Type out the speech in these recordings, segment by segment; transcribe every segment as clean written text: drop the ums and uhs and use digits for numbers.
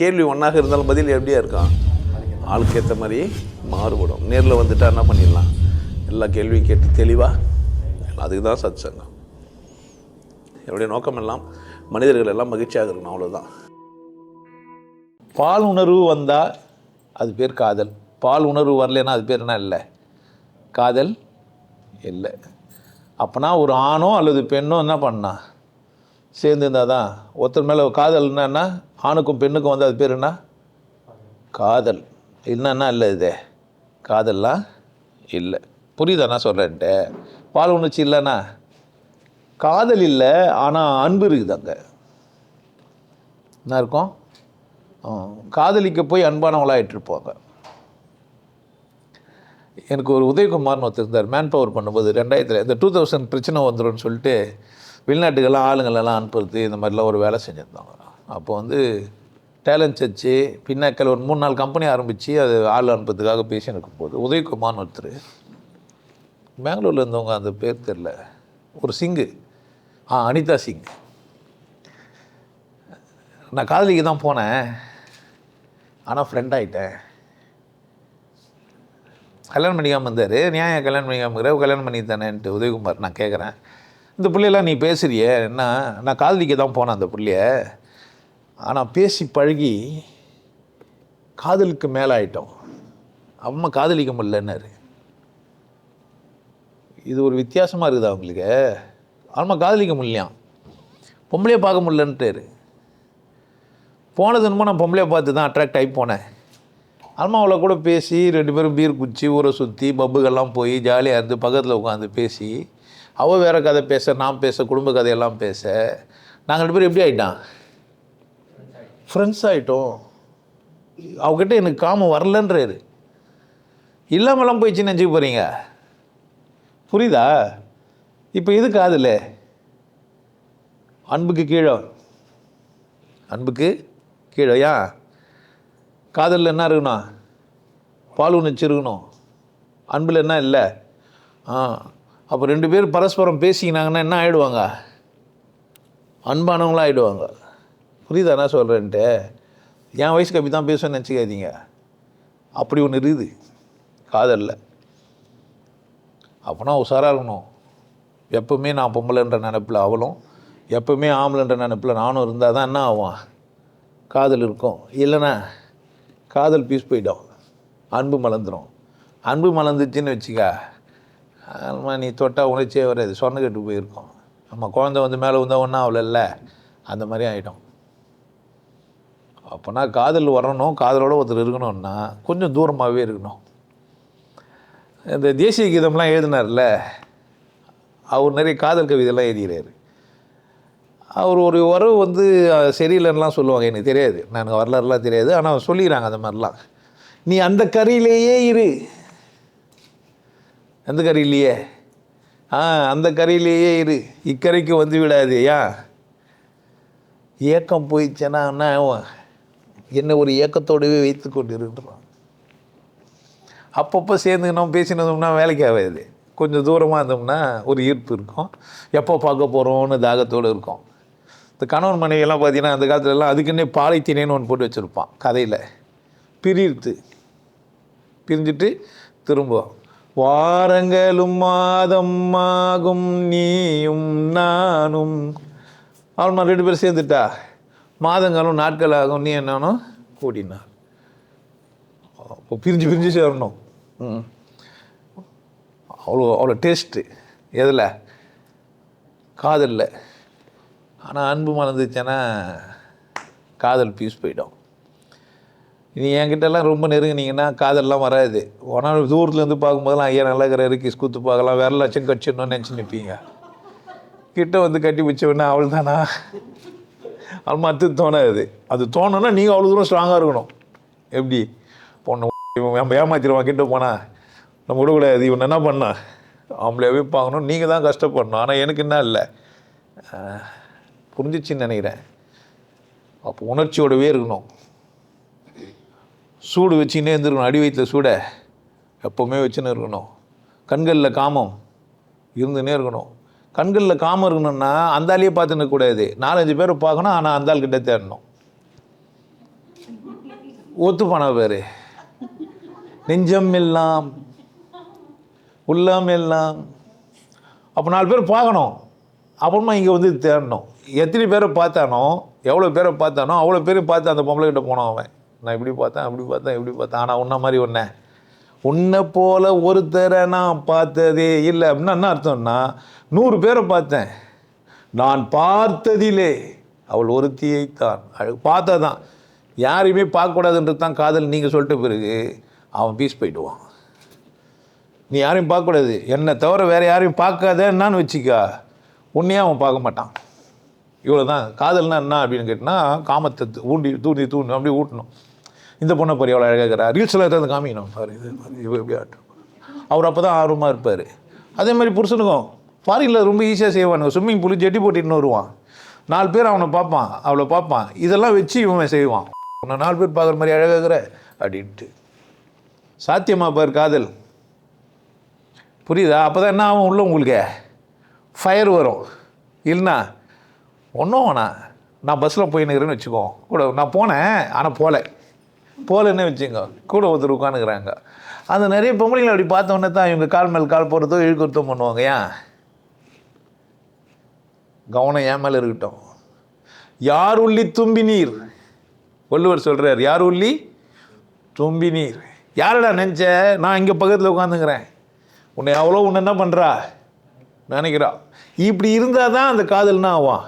கேள்வி ஒன்றாக இருந்தாலும் பதில் எப்படியா இருக்கான், ஆளுக்கு ஏற்ற மாதிரி மாறுபடும். நேரில் வந்துட்டால் என்ன பண்ணிடலாம், எல்லா கேள்வியும் கேட்டு தெளிவாக. அதுக்கு தான் சத் சங்கம். என்னுடைய நோக்கம் எல்லாம் மனிதர்கள் எல்லாம் மகிழ்ச்சியாக இருக்கணும், அவ்வளோதான். பால் உணர்வு வந்தால் அது பேர் காதல். பால் உணர்வு வரலன்னா அது பேர் என்ன இல்லை, காதல் இல்லை. அப்போனா ஒரு ஆணோ அல்லது பெண்ணோ என்ன பண்ணா சேர்ந்து இருந்தால் தான் ஒருத்தர் மேலே காதல். என்னன்னா ஆணுக்கும் பெண்ணுக்கும் வந்து அது பேர் என்ன, காதல். என்னன்னா இல்லை, இது காதல்லாம் இல்லை. புரியுதா நான் சொல்கிறேன்ட்டு? பால் உணர்ச்சி இல்லைன்னா காதல் இல்லை, ஆனால் அன்பு இருக்குது. அங்கே என்ன இருக்கும், காதலிக்க போய் அன்பானவங்களாகிட்டுருப்பாங்க. எனக்கு ஒரு உதயகுமார்னு ஒருத்தர் இருந்தார், மேன் பவர் பண்ணும்போது 2000 இந்த 2000 பிரச்சனை வந்துடும்னு சொல்லிட்டு வெளிநாட்டுக்கெல்லாம் ஆளுங்களெல்லாம் அனுப்புறது இந்த மாதிரிலாம் ஒரு வேலை செஞ்சுருந்தாங்க. அப்போ வந்து டேலண்ட் சர்ச்சு பின்னாக்கள் ஒரு 3-4 கம்பெனி ஆரம்பித்து அது ஆள் அனுப்புறதுக்காக பேசி இருக்கும் போது உதயகுமார்னு ஒருத்தர், பெங்களூரில் இருந்தவங்க, அந்த பேர் தெரில, ஒரு சிங்கு, அனிதா சிங். நான் காதலிக்கு தான் போனேன், ஆனால் ஃப்ரெண்ட் ஆகிட்டேன். கல்யாணம் பண்ணிக்காமல் இருந்தார். ஏன் கல்யாணம் பண்ணிக்காம கல்யாணம் பண்ணி தானேன்ட்டு உதயகுமார். நான் கேட்குறேன், இந்த பிள்ளையெல்லாம் நீ பேசுறியே என்ன, நான் காதலிக்க தான் போனேன் அந்த பிள்ளைய, ஆனால் பேசி பழகி காதலுக்கு மேலே ஆகிட்டோம், அம்மா காதலிக்க முடியலன்னாரு. இது ஒரு வித்தியாசமாக இருக்குது அவங்களுக்கு. அம்மா காதலிக்க முடியலையாம், பொம்பளையே பார்க்க முடியலன்ட்டாரு. போனது என்னமோ நான் பொம்பளையை பார்த்து தான் அட்ராக்ட் ஆகி போனேன். அம்மாவில் கூட பேசி 2 பேரும் பீர் குச்சி ஊரை சுற்றி பப்புகள்லாம் போய் ஜாலியாக இருந்து பக்கத்தில் உட்காந்து பேசி, அவள் வேறு கதை பேச, நான் பேச, குடும்ப கதையெல்லாம் பேச, நாங்கள் 2 பேரும் எப்படி ஆகிட்டான், ஃப்ரெண்ட்ஸ் ஆகிட்டோம். அவகிட்ட எனக்கு காமம் வரலன்றாரு. இல்லாமலாம் போயிடுச்சுன்னு நினச்சிக்க போகிறீங்க, புரியுதா? இப்போ இது காதல் அன்புக்கு கீழே, அன்புக்கு கீழே. ஏன் காதலில் என்ன இருக்கணும், பால் உணர்ச்சி இருக்கணும், அன்பில் என்ன இல்லை. அப்போ 2 பேர் பரஸ்பரம் பேசிக்கினாங்கன்னா என்ன ஆகிடுவாங்க, அன்பானவங்களாக ஆகிடுவாங்க. புரியுதா நான் சொல்கிறேன்ட்டு? என் வயசுக்கு அப்படி தான் பேசுவேன்னு நினச்சிக்காதீங்க. அப்படி ஒன்று இருக்குது காதலில். அப்போனா உஷாராக இருக்கணும். எப்போவுமே நான் பொம்பளைன்ற நினைப்பில் அவளும், எப்போவுமே ஆம்பளைன்ற நினைப்பில் நானும் இருந்தால் தான் என்ன ஆகும், காதல் இருக்கும். இல்லைன்னா காதல் பீஸ் போயிடும், அன்பு மலர்ந்துடும். அன்பு மலர்ந்துச்சுன்னு வச்சுக்க, நீ தொட்டால் உணர்ச்சியே வராது, சொன்ன கட்டு போயிருக்கோம். நம்ம குழந்தை வந்து மேலே வந்தால் ஒன்றா அவ்வளோல்ல, அந்த மாதிரி ஆகிடும். அப்போனா காதல் வரணும், காதலோடு ஒருத்தர் இருக்கணும்னா கொஞ்சம் தூரமாகவே இருக்கணும். இந்த தேசிய கீதம்லாம் எழுதினார்ல, அவர் நிறைய காதல் கவிதைலாம் எழுதுகிறார். அவர் ஒரு உறவு வந்து சரியில்லைன்னெலாம் சொல்லுவாங்க, எனக்கு தெரியாது, எனக்கு வரலாறுலாம் தெரியாது, ஆனால் சொல்லிக்கிறாங்க அந்த மாதிரிலாம். நீ அந்த கரையிலேயே இரு, அந்த கரையிலேயே அந்த கரையிலேயே இரு, இக்கரைக்கு வந்து விடாது. ஏக்கம் போயிடுச்சேன்னா என்ன ஒரு ஏக்கத்தோடவே வைத்து கொண்டு இருக்கிறோம். அப்பப்போ சேர்ந்துக்கணும், பேசினோம்னா வேலைக்கு ஆகாது. கொஞ்சம் தூரமாக இருந்தோம்னா ஒரு ஈர்ப்பு இருக்கும், எப்போ பார்க்க போகிறோன்னு தாகத்தோடு இருக்கும். இந்த கணவன் மனைவியெல்லாம் பார்த்தீங்கன்னா அந்த காலத்துலலாம் அதுக்குன்னே பாலைத்தினேன்னு ஒன்று போட்டு வச்சுருப்பான் கதையில். பிரிஞ்சுட்டு திரும்ப வாரங்களும் மாதம் ஆகும் நீயும் நானும், அவன் 2 பேரும் சேர்ந்துட்டா மாதங்களும் நாட்கள் ஆகும், நீ என்னன்னு கூடினா. அப்போ பிரிஞ்சு சேரணும். அவ்வளோ டேஸ்ட்டு எதில், காதலில். ஆனால் அன்பு மலர்ந்துச்சுன்னா காதல் பீஸ் போயிடும். நீ என்கிட்டலாம் ரொம்ப நெருங்கினீங்கன்னா காதல்லாம் வராது. ஒன்றால் தூரத்துலேருந்து பார்க்கும்போதெல்லாம் ஐயா நல்லா இருக்கிற கிஸ் குத்து பார்க்கலாம், வேறு லட்சம் கட்சிடணும்னு நினச்சி நிற்பீங்க. கிட்ட வந்து கட்டி பிடிச்சவொடனே அவள் தானா, அது மற்ற தோணாது. அது தோணுன்னா நீங்கள் அவ்வளோ தூரம் ஸ்ட்ராங்காக இருக்கணும். எப்படி பொண்ணு நம்ம ஏமாத்திடுவான், கிட்ட போனால் நம்ம விடக்கூடாது, இவன் என்ன பண்ணா அவங்களையாவே பார்க்கணும், நீங்கள் தான் கஷ்டப்படணும். ஆனால் எனக்கு என்ன இல்லை, புரிஞ்சிச்சின்னு நினைக்கிறேன். அப்போ உணர்ச்சியோடவே இருக்கணும், சூடு வச்சுன்னே இருந்துருக்கணும், அடி வயிற்றில் சூடை எப்போவுமே வச்சுன்னு இருக்கணும். கண்களில் காமம் இருந்துன்னே இருக்கணும். கண்களில் காமம் இருக்கணும்னா அந்த ஆளையே பார்த்துன்னு கூடாது, 4-5 பேரை பார்க்கணும், ஆனால் அந்த ஆள்கிட்ட தேடணும். ஒத்துப்பானா பேர் நெஞ்சம் எல்லாம் உள்ளம் எல்லாம். அப்போ 4 பேர் பார்க்கணும், அப்புறமா இங்கே வந்து தேடணும். எத்தனை பேரை பார்த்தானோ, எவ்வளோ பேரை பார்த்தானோ அவ்வளோ பேர் பார்த்து அந்த பொம்பளை கிட்ட போனோம். அவன் நான் இப்படி பார்த்தேன் அப்படி பார்த்தேன் இப்படி பார்த்தேன், ஆனால் உன்ன மாதிரி உன்னை போல ஒருத்தரை நான் பார்த்ததே இல்லை அப்படின்னா என்ன அர்த்தம்னா 100 பேரை பார்த்தேன், நான் பார்த்ததிலே அவள் ஒருத்தியைத்தான். பார்த்தா தான், யாரையுமே பார்க்கக்கூடாதுன்றது தான் காதல். நீங்கள் சொல்லிட்ட பிறகு அவன் பீஸ் போயிடுவான். நீ யாரையும் பார்க்கக்கூடாது, என்னை தவிர வேறு யாரையும் பார்க்காத என்னான்னு வச்சுக்கா, உன்னையே அவன் பார்க்க மாட்டான். இவ்வளோ தான் காதல்னா என்ன அப்படின்னு கேட்டால், காமத்தை தூண்டி அப்படி ஊட்டணும். இந்த பொண்ணை பாரு எவ்வளோ அழகாகிறா, ரீல்ஸில் ஏதாவது காமிக்கணும் பாரு, இது எப்படி ஆட்டும். அவர் அப்போ தான் ஆர்வமாக இருப்பார். அதே மாதிரி புருஷனுக்கும் ஃபாரினில் ரொம்ப ஈஸியாக செய்வானுங்க. ஸ்விம்மிங் பூல் ஜெட்டி போட்டின்னு வருவான், 4 பேர் அவனை பார்ப்பான், அவளை பார்ப்பான், இதெல்லாம் வச்சு இவன் செய்வான். உன்னை 4 பேர் பார்க்குற மாதிரி அழகாகிற அப்படின்ட்டு. சாத்தியமா பார் காதல், புரியுதா? அப்போ தான் என்ன ஆகும், உள்ள உங்களுக்கு ஃபயர் வரும். இல்லைண்ணா ஒன்றும் வேணாம், நான் பஸ்ஸில் போயின்னுக்கிறேன்னு வச்சுக்கோ, கூட நான் போனேன் ஆனால் போகலன்னு வச்சுங்க, கூட ஒருத்தர் உட்காந்துக்கிறாங்க. அந்த நிறைய பொம்பளைங்களை அப்படி பார்த்தோன்னே தான் இவங்க கால் மேல் கால் போடுறதோ இழுக்கிறதோ பண்ணுவாங்க. ஏன்? கவனம் ஏன் மேலே இருக்கட்டும். யார் உள்ளி தும்பி நீர், வள்ளுவர் சொல்கிறார், யார் உள்ளி தும்பி நீர். யாரடா நினச்ச, நான் இங்கே பக்கத்தில் உட்காந்துக்கிறேன், உன்னை அவ்வளோ உன்னை என்ன பண்ணுறா நினைக்கிறா. இப்படி இருந்தால் தான் அந்த காதல்னா ஆகும்.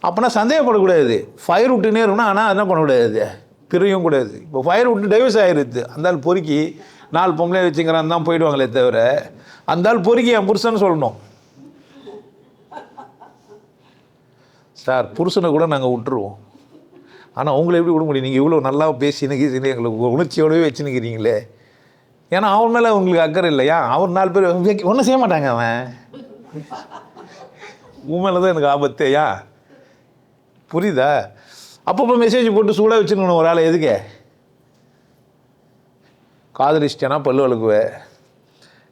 அப்போனா சந்தேகப்படக்கூடாது, ஃபயர் விட்டுனே இருக்கணும். ஆனால் என்ன பண்ணக்கூடாது, பிரியும் கூடாது. இப்போ ஃபயர் விட்டு டைவர்ஸ் ஆகிருது, அந்த பொறுக்கி 4 பொம்பளை வச்சுங்கிறான் தான் போயிடுவாங்களே தவிர, அந்த பொறுக்கி என் புருஷன்னு சொல்லணும். சார் புருஷனை கூட நாங்கள் விட்டுருவோம், ஆனால் உங்களை எப்படி விட முடியும்? நீங்கள் இவ்வளோ நல்லா பேசினுக்கு எங்களுக்கு உணர்ச்சியோடவே வச்சுன்னுக்கிறீங்களே. ஏன்னா அவன் மேலே உங்களுக்கு அக்கறை இல்லையா? அவர் 4 பேர் ஒன்றும் செய்ய மாட்டாங்க, அவன் உன் மேலே தான் எனக்கு ஆபத்தேயா, புரியுதா? அப்பப்போ மெசேஜ் போட்டு சூடாக வச்சுருக்கணும் ஒரு ஆளை. எதுக்கு? காதலிச்சிட்டேனா பல்லு வளக்குவேன்,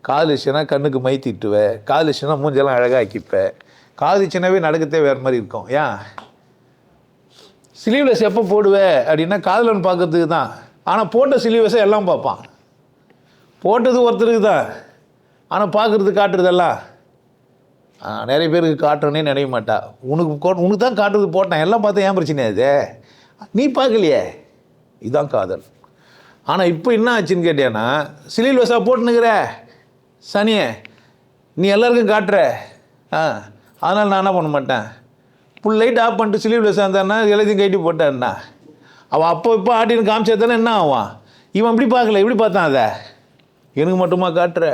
காதலிச்சேனா கண்ணுக்கு மை தீட்டுவேன், காதலிச்சேனா மூஞ்செல்லாம் அழகாக்கிப்பேன், காதலிச்சேனாவே நடக்கத்தே வேறு மாதிரி இருக்கும். ஏன்? ஸ்லீவ்லெஸ் எப்போ போடுவேன் அப்படின்னா காதலன் பார்க்கறதுக்கு தான். ஆனால் போட்ட ஸ்லீவ்லெஸ்ஸை எல்லாம் பார்ப்பான். போட்டது ஒருத்தருக்கு தான், ஆனால் பார்க்குறது காட்டுறதெல்லாம் நிறைய பேருக்கு காட்டுறனே நினைக்க மாட்டா. உனக்கு தான் காட்டுறது போட்டேன், எல்லாம் பார்த்தா ஏன் பிரச்சனை அது, நீ பார்க்கலையே, இதுதான் காதல். ஆனால் இப்போ என்ன ஆச்சுன்னு கேட்டேன்னா, ஸ்லீவ்லெஸ்ஸாக போட்டுனுக்கிற சனியே, நீ எல்லாருக்கும் காட்டுற, அதனால் நான் என்ன பண்ண மாட்டேன், ஃபுல் லைட் ஆஃப் பண்ணிட்டு ஸ்லீவ்லெஸ்ஸாக இருந்தான்னா எல்லாத்தையும் கைட்டி போட்டான்னா, அவள் அப்போ இப்போ ஆட்டின்னு காமிச்சா தானே என்ன ஆவான். இவன் இப்படி பார்க்கல, இப்படி பார்த்தான், அதை எனக்கு மட்டுமா காட்டுற,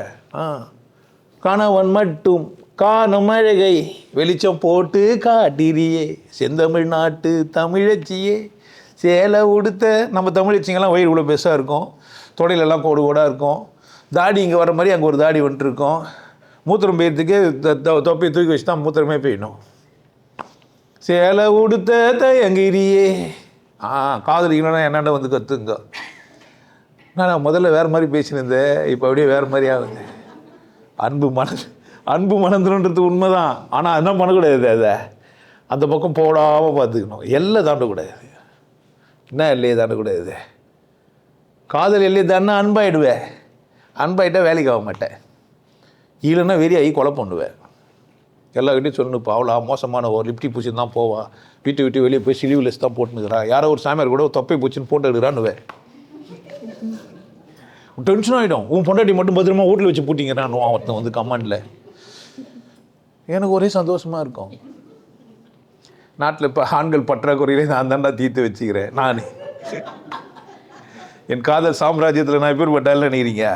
கணவன் மட்டும் காணும் அழகை வெளிச்சம் போட்டு காட்டிரியே, செந்தமிழ் நாட்டு தமிழச்சியே, சேலை உடுத்த. நம்ம தமிழச்சிங்கெல்லாம் வயிறு இவ்வளோ பெருசாக இருக்கும், தொடையிலெல்லாம் கோடு கோடாக இருக்கும், தாடி இங்கே வர மாதிரி அங்கே ஒரு தாடி வந்துட்டு இருக்கும். மூத்திரம் பெய்யறதுக்கே தொப்பையை தூக்கி வச்சு தான் மூத்திரமே பெய்யணும். சேலை உடுத்த தயங்கிரியே. காதலிக்கணும்னா என்னென்ன வந்து கற்றுங்க. நான் முதல்ல வேறு மாதிரி பேசினிருந்தேன், இப்போ அப்படியே வேறு மாதிரி ஆகுது. அன்பு மணந்துன்றது உண்மை தான், ஆனால் என்ன பண்ணக்கூடாது, அதை அந்த பக்கம் போடாமல் பார்த்துக்கணும். எல்லை தாண்டக்கூடாது. என்ன எல்லையை தாண்டக்கூடாது? காதல் எல்லையை தானே அன்பாயிடுவேன், அன்பாயிட்டா வேலைக்கு ஆக மாட்டேன், இல்லைன்னா வெறியாகி கொலை பண்ணுவேன். எல்லார்கிட்டையும் சொல்லணுப்பா, அவ்வளோ மோசமான ஒரு லிப்டி பூச்சின்னு தான் போவா, விட்டு வெளியே போய் ஸ்லீவ்லெஸ் தான் போட்டுனுக்கிறான், யாரோ ஒரு சாமியார் கூட தொப்பை பூச்சின்னு போட்டு எடுக்கிறான்னுவேன். டென்ஷன் ஆகிடும். உன் பொண்டாட்டி மட்டும் பத்திரமா வீட்டில் வச்சு பூட்டிங்கிறான் ஒருத்தன் வந்து கமாண்டில். எனக்கு ஒரே சந்தோஷமாக இருக்கும். நாட்டில் இப்போ ஆண்கள் பற்றாக்குறையிலே நான் தாண்டா தீர்த்து வச்சுக்கிறேன். நான் என் காதல் சாம்ராஜ்யத்தில் நான் பேர் பட்டால நினைக்கிறீங்க.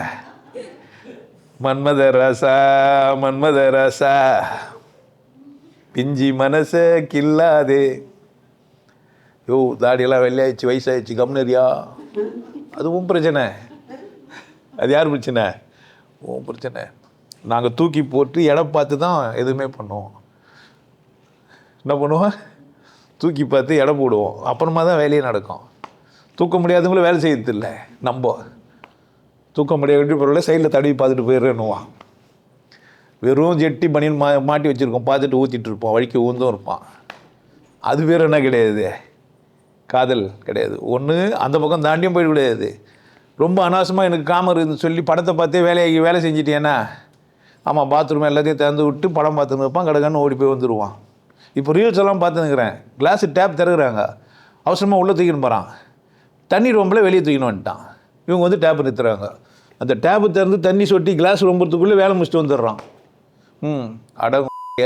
மன்மத ராசா மன்மத ராசா பிஞ்சி மனசை கில்லாதே. தாடியெல்லாம் வெள்ளையாயிடுச்சு, வயசாகிடுச்சு, கம்னரியா, அதுவும் பிரச்சனை. அது யார் பிரச்சனை? உன் பிரச்சனை. நாங்கள் தூக்கி போட்டு இடம் பார்த்து தான் எதுவுமே பண்ணுவோம். என்ன பண்ணுவோம்? தூக்கி பார்த்து இடம் போடுவோம், அப்புறமா தான் வேலையே நடக்கும். தூக்க முடியாதவங்களும் வேலை செய்யறது இல்லை. நம்ம தூக்க முடியாத பொருளை சைடில் தடவி பார்த்துட்டு போயிடுறேன்னுவான். வெறும் ஜெட்டி பனியன் மாட்டி வச்சுருக்கோம், பார்த்துட்டு ஊற்றிட்டு இருப்போம், வழிக்கு ஊந்தும் இருப்பான். அது பேர் என்ன கிடையாது, காதல் கிடையாது. ஒன்று அந்த பக்கம் தாண்டியும் போயிட கிடையாது. ரொம்ப அனாவசியமாக எனக்கு காமர் இருந்து சொல்லி படத்தை பார்த்தே வேலை செஞ்சிட்டேன்னா, ஆமாம் பாத்ரூம் எல்லாத்தையும் திறந்து விட்டு படம் பார்த்துன்னு வைப்பான், கடகன்னு ஓடி போய் வந்துடுவான். இப்போ ரீல்ஸ் எல்லாம் பார்த்துன்னுக்கிறேன், கிளாஸு டேப் திறகுறாங்க, அவசரமாக உள்ளே தூக்கின்னு போகிறான், தண்ணி ரொம்பல வெளியே தூக்கின்னு வந்துட்டான். இவங்க வந்து டேப்பு நிறுத்துறாங்க, அந்த டேப்பு திறந்து தண்ணி சொட்டி கிளாஸ் ரொம்பறதுக்குள்ளே வேலை முடிச்சுட்டு வந்துடுறான்.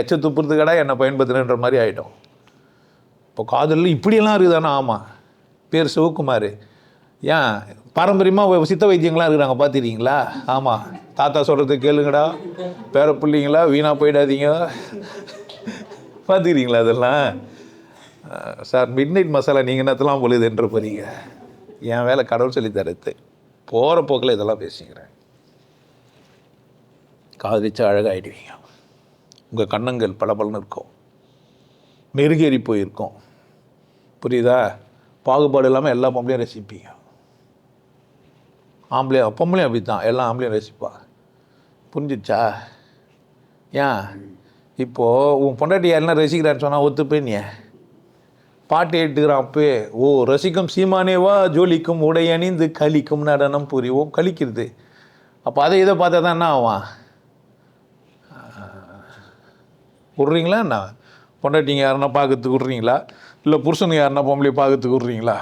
எச்ச துப்புறதுக்கடா என்னை பயன்படுத்துறன்ற மாதிரி ஆகிட்டோம். இப்போ காதலில் இப்படியெல்லாம் இருக்குதானா? ஆமாம். பேர் சிவகுமார். ஏன் பாரம்பரியமாக சித்த வைத்தியங்களாம் இருக்கிறாங்க பார்த்துக்கிறீங்களா? ஆமாம். தாத்தா சொல்கிறது கேளுங்கடா, பேர பிள்ளைங்களா வீணாக போயிடாதீங்க, பார்த்துக்கிறீங்களா? அதெல்லாம் சார் மிட் நைட் மசாலா நீங்கள் என்னத்தெல்லாம் பொழுதுன்ற போறீங்க. என் வேலை கடவுள் சொல்லி தரது. போகிற போக்கில் இதெல்லாம் பேசிக்கிறேன். காதலிச்சா அழகாகிடுவீங்க. உங்கள் கண்ணங்கள் பளபளன்னு இருக்கும், மெருகேறி போயிருக்கும். புரியுதா? பாகுபாடு இல்லாமல் எல்லா பொம்பளையும் ரசிப்பீங்க. பொம்பளையும் அப்படி தான், எல்லா ஆம்பளையும் ரசிப்பா. புரிஞ்சிச்சா? ஏன் இப்போது உன் பொண்டாட்டி யாரெல்லாம் ரசிக்கிறான்னு சொன்னால் ஒத்துப்பேன். நீ பாட்டு ஏட்டுக்கிறான் அப்பே, ஓ ரசிக்கும் சீமானேவா ஜோலிக்கும் உடை அணிந்து கலிக்கும் நடனம் புரிவோம், கலிக்கிறது. அப்போ அதை இதை பார்த்தா தான் என்ன ஆவான்? விட்றீங்களா என்ன? பொண்டாட்டிங்க யாருன்னா பார்க்கறதுக்கு விட்றீங்களா? இல்லை புருஷனுக்கு யாருன்னா பொம்பளையை பார்க்கறதுக்கு விட்றீங்களா?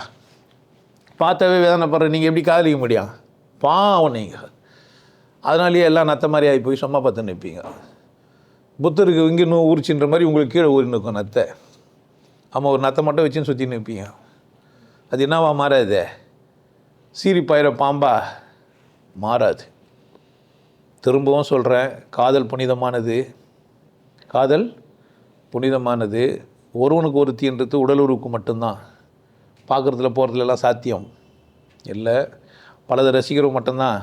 பார்த்தாவே வேதனைப்படுற நீங்கள் எப்படி காதலிக்க முடியும்? பாவம் நீங்கள். அதனாலேயே எல்லாம் நத்த மாதிரி ஆகி போய் சும்மா பார்த்து நிற்பீங்க. புத்தருக்கு இங்கே உரிச்சின்ற மாதிரி உங்களுக்கு கீழே ஊறி நிற்கும் நத்தை. ஆமாம், ஒரு நத்தை மட்டும் வச்சுன்னு சுற்றி நிற்பீங்க. அது என்னவா மாறாது? சீரி பாயிற பாம்பா மாறாது. திரும்பவும் சொல்கிறேன், காதல் புனிதமானது. காதல் புனிதமானது. ஒருவனுக்கு ஒருத்தின்றது உடலுறவுக்கு மட்டும்தான். பார்க்குறதுல போகிறதுலாம் சாத்தியம் இல்லை. பலதை ரசிக்கிறவங்க மட்டும்தான்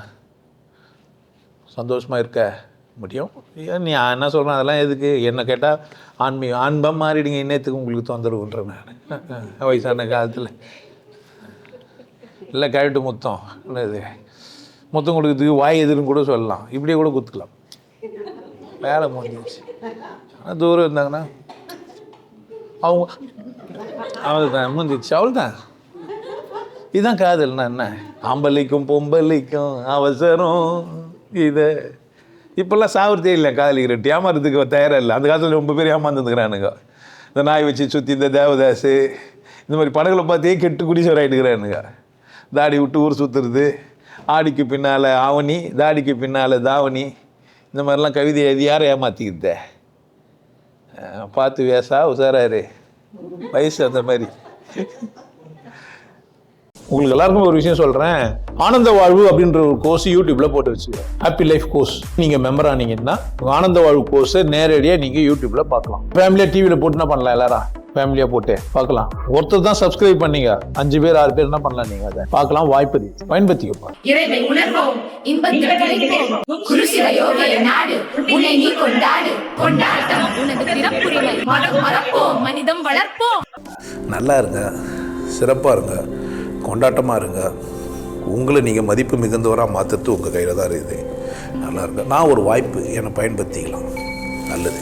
சந்தோஷமாக இருக்க முடியும். ஏன் நீ என்ன சொல்கிறேன்? அதெல்லாம் எதுக்கு? என்ன கேட்டால் ஆண்பம் மாறிடுங்க, இன்னத்துக்கு உங்களுக்கு தொந்தரவுன்றேன் நான். வயசான காலத்தில் இல்லை கழட்டு முத்தம் இல்லை, இது முத்தம் கொடுக்குறதுக்கு வாய் எதுன்னு கூட சொல்லலாம், இப்படியே கூட குத்துக்கலாம், வேலை முடிஞ்சிச்சு. ஆனால் தூரம் இருந்தாங்கன்னா அவங்க அவள் தான் முடிஞ்சிச்சு, அவள் தான். இதுதான் காதல்னா என்ன? ஆம்பளிக்கும் பொம்பளிக்கும் அவசரம் இதை. இப்போல்லாம் சாவரத்தே இல்லை காதலிக்கிறட்டு, ஏமாறதுக்கு தயாராக இல்லை. அந்த காலத்தில் ரொம்ப பேர் ஏமாந்துருக்கிறானுங்க. இந்த நாய் வச்சு சுற்றி இந்த தேவதாஸ் இந்த மாதிரி படங்களை பார்த்தே கெட்டு குடிசவர் ஆகிட்டுக்கிறானுங்க. தாடி விட்டு ஊர் சுற்றுறது, ஆடிக்கு பின்னால் ஆவணி, தாடிக்கு பின்னால் தாவணி, இந்த மாதிரிலாம் கவிதை எழுதி யாரை ஏமாற்றிக்கிட்ட? பார்த்து வேசா உசாராரு, வயசு அந்த மாதிரி. உங்களுக்கு எல்லாருக்கும் ஒரு விஷயம் சொல்கிறேன், ஆனந்த வாழ்வு அப்படின்ற ஒரு கோர்ஸ் யூடியூப்பில் போட்டு வச்சுக்கோங்க. Happy life course. நீங்கள் மெம்பர் ஆனீங்கன்னா ஆனந்த வாழ்வு கோர்ஸை நேரடியாக நீங்கள் யூடியூப்பில் பார்க்கலாம். ஃபேமிலியாக டிவியில் போட்டு என்ன பண்ணலாம், எல்லாரும் ஃபேமிலியாக போட்டு பார்க்கலாம். ஒருத்தர் தான் சப்ஸ்கிரைப் பண்ணீங்க, 5 பேர் 6 பேர் என்ன பண்ணலாம், நீங்கள் அதை பார்க்கலாம். வாய்ப்பு பயன்படுத்திக்கப்பா. நல்லா இருங்க, சிறப்பாக இருங்க, கொண்டாட்டமாக இருங்க. உங்களை நீங்கள் மதிப்பு மிகுந்தவராக மாற்றுறது உங்கள் கையில் தான் இருக்குது. நல்லா இருங்க. நான் ஒரு வாய்ப்பு, என்னை பயன்படுத்திக்கலாம். நல்லது.